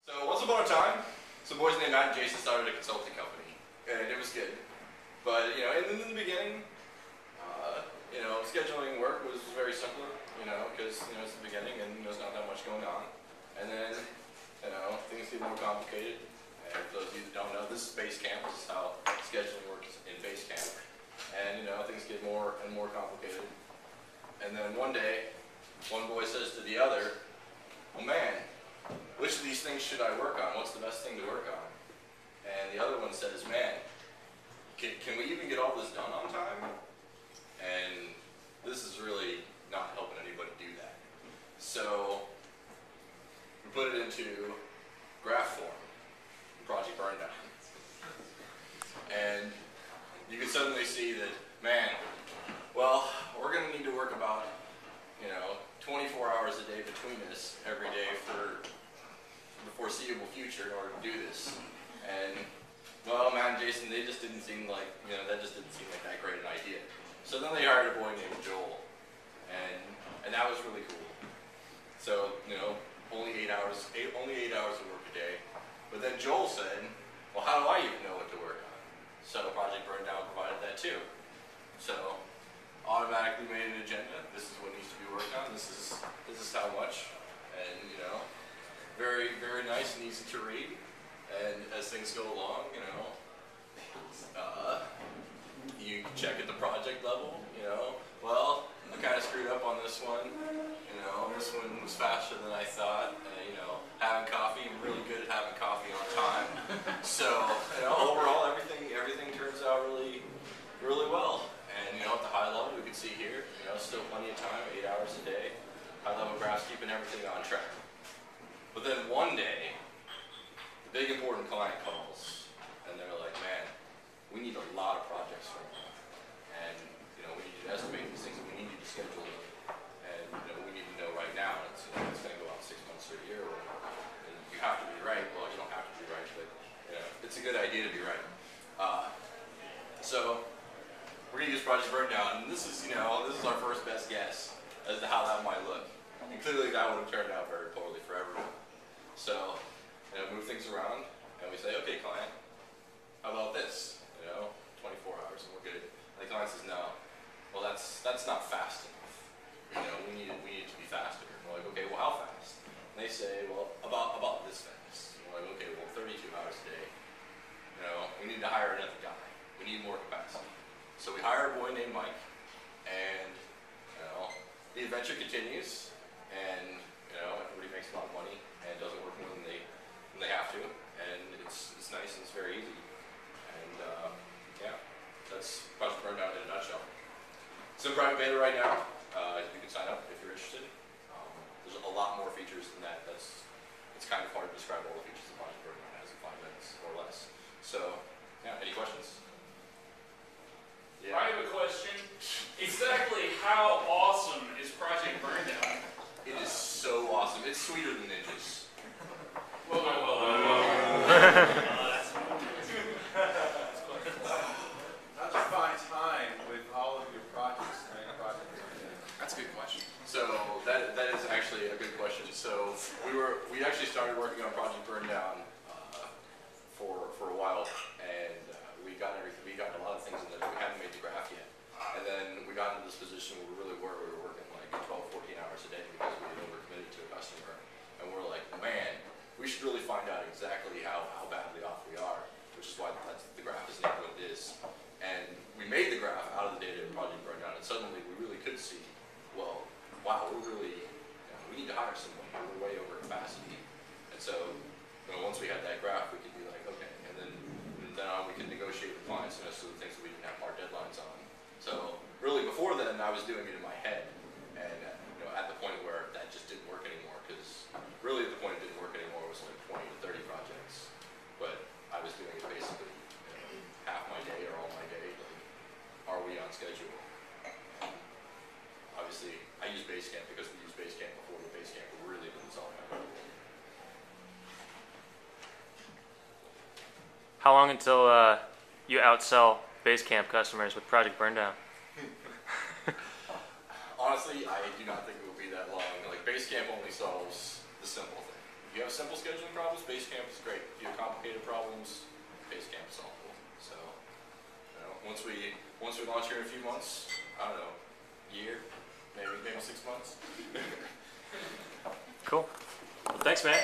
So once upon a time, some boys named Matt and Jason started a consulting company, and it was good. But in the beginning, scheduling work was very simple, because it's the beginning and there's not that much going on. And then, things get more complicated. And for those of you that don't know, this is base camp. This is how scheduling works in base camp. And things get more and more complicated. And then one day, one boy says to the other, "Well, man, which of these things should I work on? What's the best thing to work on?" And the other one says, "Man, can we even get all this done on time?" And this is really not helping anybody do that. So we put it into graph form in Project Burndown. And you can suddenly see that, man, well, we're going to need to work about 24 hours a day between us every day for the foreseeable future in order to do this. And well, Matt and Jason, they just didn't seem like, that just didn't seem like that great an idea. So then they hired a boy named Joel, and that was really cool. So only 8 hours of work a day. But then Joel said, "Well, how do I even know what to work on?" So Project Burndown provided that too. So automatically made an agenda. This is what needs to be worked on. This is how much, and very, very nice and easy to read. And as things go along, you can check at the project level. Well, I kind of screwed up on this one. This one was faster than I thought. Having coffee, I'm really good at having coffee on time. So overall, everything turns out really, really well. And at the high level, we can see here, still plenty of time, 8 hours a day. High level graphs keeping everything on track. But then one day, the big important client calls, and they're like, "Man, we need a lot of projects right now, and we need to estimate these things, and we need you to schedule them, and we need to know right now. It's going to go out 6 months or a year, and you have to be right." Well, you don't have to be right, but it's a good idea to be right. So we're going to use Project Burndown, and this is our first best guess as to how that might look, and clearly that would have turned out very poorly for everyone. So move things around, and we say, "Okay, client, how about this? 24 hours and we're good." And the client says, "No, well that's not fast enough. We need it to be faster." And we're like, "Okay, well how fast?" And they say, "Well, about this fast." And we're like, "Okay, well 32 hours a day. We need to hire another guy. We need more capacity." So we hire a boy named Mike, and the adventure continues, and everybody makes a lot of money and doesn't work more than they have to, and it's nice and it's very easy. And that's Project Burndown in a nutshell. It's in private beta right now. You can sign up if you're interested. There's a lot more features than that. It's kind of hard to describe all the features that Project Burndown has in 5 minutes or less. So any questions? Yeah. I have a question. Exactly how awesome is Project Burndown? It is so awesome. It's sweeter than ninjas. Whoa. How'd you find time with all of your projects to make Project Burndown? That's a good question. So that is actually a good question. So we actually started working on Project Burndown for a while, and we got a lot of things in there, but we hadn't made the graph yet. And then we got into this position where we were working like 12, 14 hours a day because we had overcommitted to a customer. And we're like, "Man, we should really find out exactly how badly off we are," which is why the graph is named what it is. And we made the graph out of the data in Project Burndown, and suddenly we really could see, well, wow, we need to hire someone. We're way over capacity. And so once we had that graph, we could be like, okay, and then we can negotiate with clients so the things that we can have hard deadlines on. So really before then, I was doing it in my head, and at the point where that just didn't work anymore, because really at the point it didn't work anymore was like 20 to 30 projects, but I was doing it basically half my day or all my day. Like, are we on schedule? Obviously, I use Basecamp because we used Basecamp before the Basecamp really didn't solve my problem. How long until you outsell Basecamp customers with Project Burndown? Honestly, I do not think it will be that long. Like Basecamp only solves the simple thing. If you have simple scheduling problems, Basecamp is great. If you have complicated problems, Basecamp is helpful. So, you know, once we launch here in a few months, I don't know, year, maybe 6 months. Cool. Well, thanks, man.